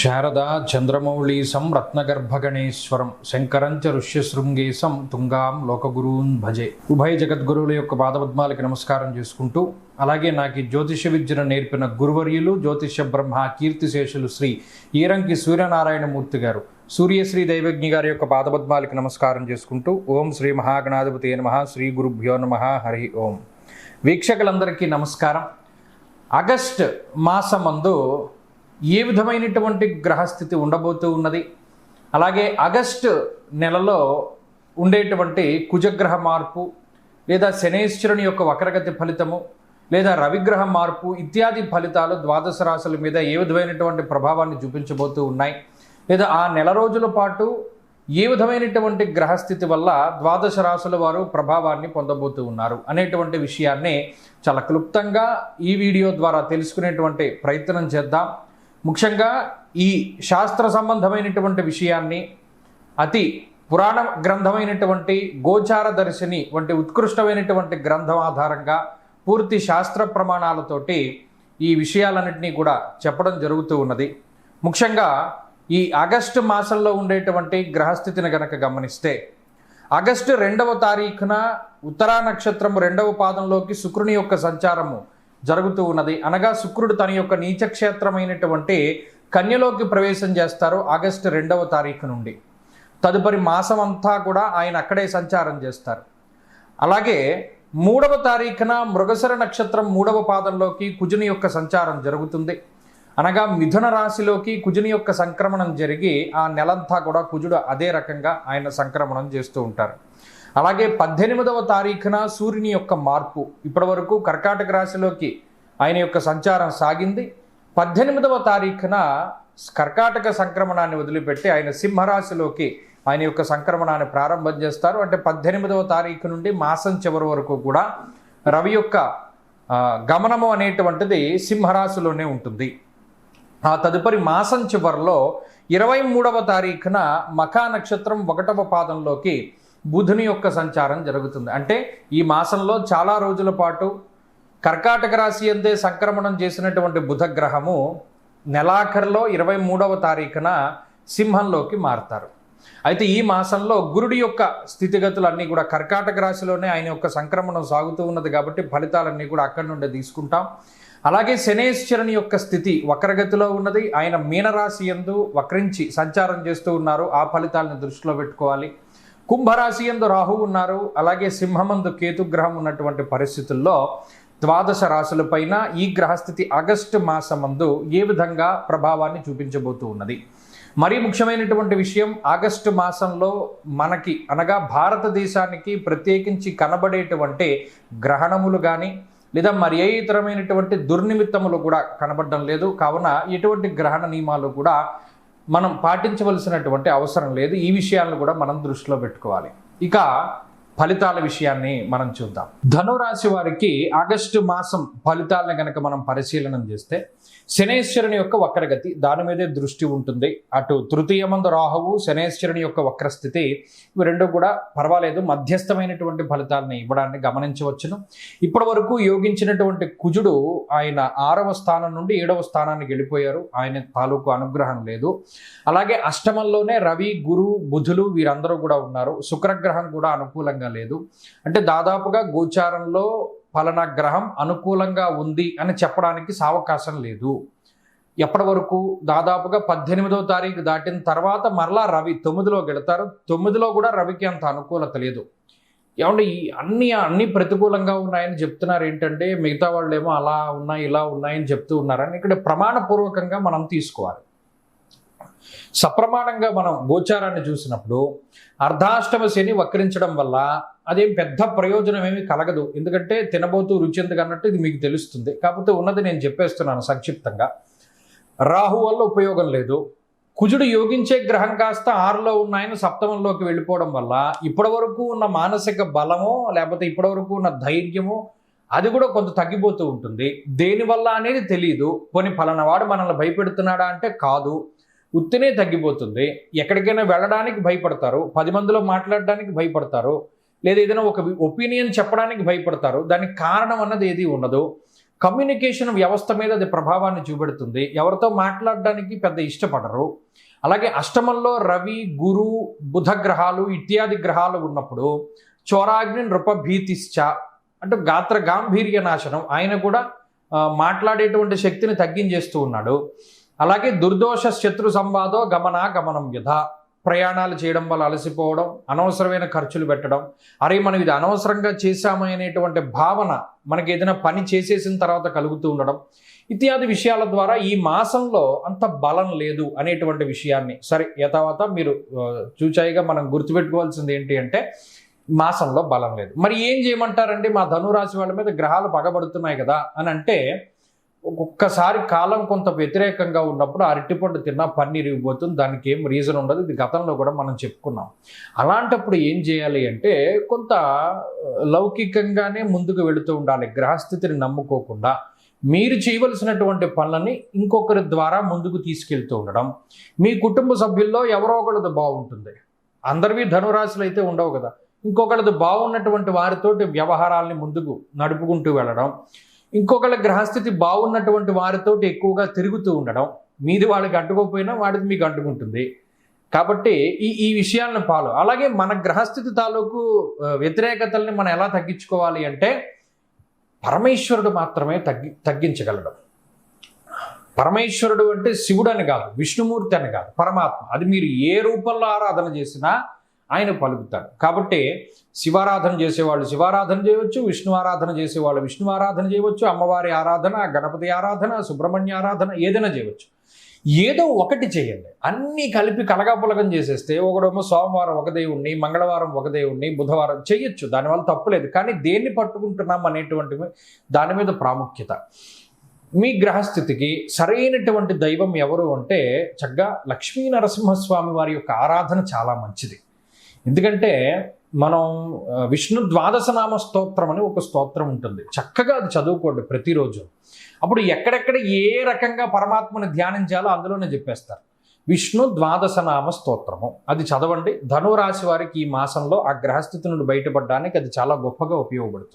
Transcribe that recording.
శారదా చంద్రమౌళీసం రత్నగర్భగణేశ్వరం శంకరంచ ఋష్యశృంగేశం తుంగాం లోకగురూన్ భజే. ఉభయ జగద్గురువుల యొక్క పాదపద్మాలకి నమస్కారం చేసుకుంటూ, అలాగే నాకు జ్యోతిష విద్యను నేర్పిన గురువర్యులు జ్యోతిష బ్రహ్మ కీర్తిశేషులు శ్రీ ఈరంకి సూర్యనారాయణమూర్తి గారు, సూర్యశ్రీ దైవజ్ఞి గారి యొక్క పాదపద్మాలకి నమస్కారం చేసుకుంటూ, ఓం శ్రీ మహాగణాధిపతి నమః, శ్రీ గురుభ్యో నమః, హరి ఓం. వీక్షకులందరికీ నమస్కారం. ఆగస్ట్ మాసమందు ఏ విధమైనటువంటి గ్రహస్థితి ఉండబోతూ ఉన్నది, అలాగే ఆగస్టు నెలలో ఉండేటువంటి కుజగ్రహ మార్పు లేదా శనేశ్వరుని యొక్క వక్రగతి ఫలితము లేదా రవిగ్రహ మార్పు ఇత్యాది ఫలితాలు ద్వాదశ రాశుల మీద ఏ విధమైనటువంటి ప్రభావాన్ని చూపించబోతూ ఉన్నాయి, లేదా ఆ నెల రోజుల పాటు ఏ విధమైనటువంటి గ్రహస్థితి వల్ల ద్వాదశ రాశుల వారు ప్రభావాన్ని పొందబోతూ ఉన్నారు అనేటువంటి విషయాన్ని చాలా క్లుప్తంగా ఈ వీడియో ద్వారా తెలుసుకునేటువంటి ప్రయత్నం చేద్దాం. ముఖ్యంగా ఈ శాస్త్ర సంబంధమైనటువంటి విషయాన్ని అతి పురాణ గ్రంథమైనటువంటి గోచార దర్శిని వంటి ఉత్కృష్టమైనటువంటి గ్రంథం ఆధారంగా పూర్తి శాస్త్ర ప్రమాణాలతోటి ఈ విషయాలన్నింటినీ కూడా చెప్పడం జరుగుతూ ఉన్నది. ముఖ్యంగా ఈ ఆగస్టు మాసంలో ఉండేటువంటి గ్రహస్థితిని గనక గమనిస్తే, ఆగస్టు 2వ తారీఖున ఉత్తరా నక్షత్రము 2వ పాదంలోకి శుక్రుని యొక్క సంచారము జరుగుతూ ఉన్నది. అనగా శుక్రుడు తన యొక్క నీచక్షేత్రమైనటువంటి కన్యలోకి ప్రవేశం చేస్తారు ఆగస్టు 2వ తారీఖు నుండి. తదుపరి మాసం అంతా కూడా ఆయన అక్కడే సంచారం చేస్తారు. అలాగే 3వ తారీఖున మృగశిర నక్షత్రం 3వ పాదంలోకి కుజుని యొక్క సంచారం జరుగుతుంది. అనగా మిథున రాశిలోకి కుజుని యొక్క సంక్రమణం జరిగి ఆ నెలంతా కూడా కుజుడు అదే రకంగా ఆయన సంక్రమణం చేస్తూ ఉంటారు. అలాగే 18వ తారీఖున సూర్యుని యొక్క మార్పు, ఇప్పటి వరకు కర్కాటక రాశిలోకి ఆయన యొక్క సంచారం సాగింది. 18వ తారీఖున కర్కాటక సంక్రమణాన్ని వదిలిపెట్టి ఆయన సింహరాశిలోకి ఆయన యొక్క సంక్రమణాన్ని ప్రారంభం చేస్తారు. అంటే 18వ తారీఖు నుండి మాసం చివరి వరకు కూడా రవి యొక్క గమనము అనేటువంటిది సింహరాశిలోనే ఉంటుంది. ఆ తదుపరి మాసం చివరిలో 23వ తారీఖున మఖా నక్షత్రం 1వ పాదంలోకి బుధుని యొక్క సంచారం జరుగుతుంది. అంటే ఈ మాసంలో చాలా రోజుల పాటు కర్కాటక రాశి అందే సంక్రమణం చేసినటువంటి బుధ గ్రహము నెలాఖరులో 23వ తారీఖున సింహంలోకి మారుతారు. అయితే ఈ మాసంలో గురుడి యొక్క స్థితిగతులన్నీ కూడా కర్కాటక రాశిలోనే ఆయన యొక్క సంక్రమణం సాగుతూ ఉన్నది కాబట్టి ఫలితాలన్నీ కూడా అక్కడి నుండి తీసుకుంటాం. అలాగే శనేశ్వరుని యొక్క స్థితి వక్రగతిలో ఉన్నది. ఆయన మీనరాశి యందు వక్రించి సంచారం చేస్తూ ఉన్నారు. ఆ ఫలితాలను దృష్టిలో పెట్టుకోవాలి. కుంభరాశి యందు రాహు ఉన్నారు. అలాగే సింహమందు కేతుగ్రహం ఉన్నటువంటి పరిస్థితుల్లో ద్వాదశ రాశులపైన ఈ గ్రహస్థితి ఆగస్టు మాసమందు ఏ విధంగా ప్రభావాన్ని చూపించబోతూ ఉన్నది. మరీ ముఖ్యమైనటువంటి విషయం, ఆగస్టు మాసంలో మనకి అనగా భారతదేశానికి ప్రత్యేకించి కనబడేటువంటి గ్రహణములు కానీ లేదా మరి ఏ ఇతరమైనటువంటి దుర్నిమిత్తములు కూడా కనబడడం లేదు. కావున ఎటువంటి గ్రహణ నియమాలు కూడా మనం పాటించవలసినటువంటి అవసరం లేదు. ఈ విషయాలను కూడా మనం దృష్టిలో పెట్టుకోవాలి. ఇక ఫలితాల విషయాన్ని మనం చూద్దాం. ధనురాశి వారికి ఆగస్టు మాసం ఫలితాలను కనుక మనం పరిశీలన చేస్తే, శనేశ్వరుని యొక్క వక్రగతి దాని మీదే దృష్టి ఉంటుంది. అటు తృతీయమందు రాహువు, శనేశ్వరుని యొక్క వక్రస్థితి, ఇవి రెండు కూడా పర్వాలేదు, మధ్యస్థమైనటువంటి ఫలితాలను ఇవ్వడాన్ని గమనించవచ్చును. ఇప్పటి వరకు యోగించినటువంటి కుజుడు ఆయన 6వ స్థానం నుండి 7వ స్థానానికి వెళ్ళిపోయారు. ఆయన తాలూకు అనుగ్రహం లేదు. అలాగే అష్టమంలోనే రవి, గురు, బుధులు వీరందరూ కూడా ఉన్నారు. శుక్రగ్రహం కూడా అనుకూలంగా లేదు. అంటే దాదాపుగా గోచారంలో ఫలానా గ్రహం అనుకూలంగా ఉంది అని చెప్పడానికి సావకాశం లేదు. ఎప్పటి వరకు దాదాపుగా 18వ తారీఖు దాటిన తర్వాత మరలా రవి 9లోకి వెళతారు. 9లో కూడా రవికి అంత అనుకూలత లేదు. ఏమంటే ఈ అన్ని ప్రతికూలంగా ఉన్నాయని చెప్తున్నారు ఏంటంటే, మిగతా వాళ్ళు ఏమో అలా ఉన్నాయి ఇలా ఉన్నాయని చెప్తూ ఉన్నారని ఇక్కడ ప్రమాణపూర్వకంగా మనం తీసుకోవాలి. సప్రమాణంగా మనం గోచారాన్ని చూసినప్పుడు అర్ధాష్టమ శని వక్రించడం వల్ల అదేం పెద్ద ప్రయోజనం ఏమీ కలగదు. ఎందుకంటే తినబోతూ రుచి ఎందుకు అన్నట్టు ఇది మీకు తెలుస్తుంది. కాకపోతే ఉన్నది నేను చెప్పేస్తున్నాను సంక్షిప్తంగా. రాహు వల్ల ఉపయోగం లేదు. కుజుడు యోగించే గ్రహం కాస్త 6లో ఉన్నాయని 7మంలోకి వెళ్ళిపోవడం వల్ల ఇప్పటి వరకు ఉన్న మానసిక బలమో లేకపోతే ఇప్పటి వరకు ఉన్న ధైర్యమో అది కూడా కొంత తగ్గిపోతూ ఉంటుంది. దేనివల్ల అనేది తెలియదు. పోనీ ఫలానా వాడు మనల్ని భయపెడుతున్నాడా అంటే కాదు, ఉత్తినే తగ్గిపోతుంది. ఎక్కడికైనా వెళ్ళడానికి భయపడతారు, 10 మందిలో మాట్లాడడానికి భయపడతారు, లేదా ఏదైనా ఒక ఒపీనియన్ చెప్పడానికి భయపడతారు. దానికి కారణం అన్నది ఏది ఉండదు. కమ్యూనికేషన్ వ్యవస్థ మీద అది ప్రభావాన్ని చూపెడుతుంది. ఎవరితో మాట్లాడడానికి పెద్ద ఇష్టపడరు. అలాగే అష్టమంలో రవి, గురు, బుధ గ్రహాలు ఇత్యాది గ్రహాలు ఉన్నప్పుడు చోరాగ్ని నృపభీతిశ్చ అంటే గాత్ర గాంభీర్య నాశనం, ఆయన కూడా మాట్లాడేటువంటి శక్తిని తగ్గించేస్తూ ఉన్నాడు. అలాగే దుర్దోష శత్రు సంవాదో గమనం యథ, ప్రయాణాలు చేయడం వల్ల అలసిపోవడం, అనవసరమైన ఖర్చులు పెట్టడం, అరే మనం ఇది అనవసరంగా చేశామనేటువంటి భావన మనకి ఏదైనా పని చేసేసిన తర్వాత కలుగుతూ ఉండడం ఇత్యాది విషయాల ద్వారా ఈ మాసంలో అంత బలం లేదు అనేటువంటి విషయాన్ని సరే యథావత మీరు చూచాయిగా మనం గుర్తుపెట్టుకోవాల్సింది ఏంటి అంటే మాసంలో బలం లేదు. మరి ఏం చేయమంటారండి, మా ధనురాశి వాళ్ళ మీద గ్రహాలు పగబడుతున్నాయి కదా అని అంటే, ఒక్కొక్కసారి కాలం కొంత వ్యతిరేకంగా ఉన్నప్పుడు అరటిపండు తిన్నా పన్నీరు ఇవ్వబోతుంది, దానికి ఏం రీజన్ ఉండదు. ఇది గతంలో కూడా మనం చెప్పుకున్నాం. అలాంటప్పుడు ఏం చేయాలి అంటే కొంత లౌకికంగానే ముందుకు వెళుతూ ఉండాలి. గ్రహస్థితిని నమ్ముకోకుండా మీరు చేయవలసినటువంటి పనులని ఇంకొకరి ద్వారా ముందుకు తీసుకెళ్తూ ఉండడం. మీ కుటుంబ సభ్యుల్లో ఎవరో ఒకళ్ళది బాగుంటుంది, అందరివి ధనురాశులు అయితే ఉండవు కదా, ఇంకొకళ్ళది బాగున్నటువంటి వారితోటి వ్యవహారాల్ని ముందుకు నడుపుకుంటూ వెళ్ళడం, ఇంకొకళ్ళ గ్రహస్థితి బాగున్నటువంటి వారితోటి ఎక్కువగా తిరుగుతూ ఉండడం, మీది వాళ్ళకి అంటుకోకపోయినా వాడిది మీకు అంటుకుంటుంది. కాబట్టి ఈ విషయాలను అలాగే మన గ్రహస్థితి తాలూకు వ్యతిరేకతల్ని మనం ఎలా తగ్గించుకోవాలి అంటే పరమేశ్వరుడు మాత్రమే తగ్గించగలడు. పరమేశ్వరుడు అంటే శివుడు అని కాదు, విష్ణుమూర్తి అని కాదు, పరమాత్మ. అది మీరు ఏ రూపంలో ఆరాధన చేసినా ఆయన పలుకుతాడు. కాబట్టి శివారాధన చేసేవాళ్ళు శివారాధన చేయవచ్చు, విష్ణు ఆరాధన చేసేవాళ్ళు విష్ణు ఆరాధన చేయవచ్చు, అమ్మవారి ఆరాధన, గణపతి ఆరాధన, సుబ్రహ్మణ్య ఆరాధన ఏదైనా చేయవచ్చు. ఏదో ఒకటి చేయండి. అన్నీ కలిపి కలగాపులగం చేసేస్తే ఒకడేమో సోమవారం ఒక దేవుణ్ణి, మంగళవారం ఒక దేవుణ్ణి, బుధవారం చేయొచ్చు, దానివల్ల తప్పులేదు. కానీ దేన్ని పట్టుకుంటున్నాం అనేటువంటి దాని మీద ప్రాముఖ్యత. మీ గ్రహస్థితికి సరైనటువంటి దైవం ఎవరు అంటే చక్కగా లక్ష్మీ నరసింహస్వామి వారి యొక్క ఆరాధన చాలా మంచిది. ఎందుకంటే మనం విష్ణు ద్వాదశనామ స్తోత్రం అని ఒక స్తోత్రం ఉంటుంది, చక్కగా అది చదువుకోండి ప్రతిరోజు. అప్పుడు ఎక్కడెక్కడ ఏ రకంగా పరమాత్మని ధ్యానించాలో అందులోనే చెప్పేస్తారు. విష్ణు ద్వాదశనామ స్తోత్రము అది చదవండి. ధనురాశి వారికి ఈ మాసంలో ఆ గ్రహస్థితి నుండి బయటపడడానికి అది చాలా గొప్పగా ఉపయోగపడుతుంది.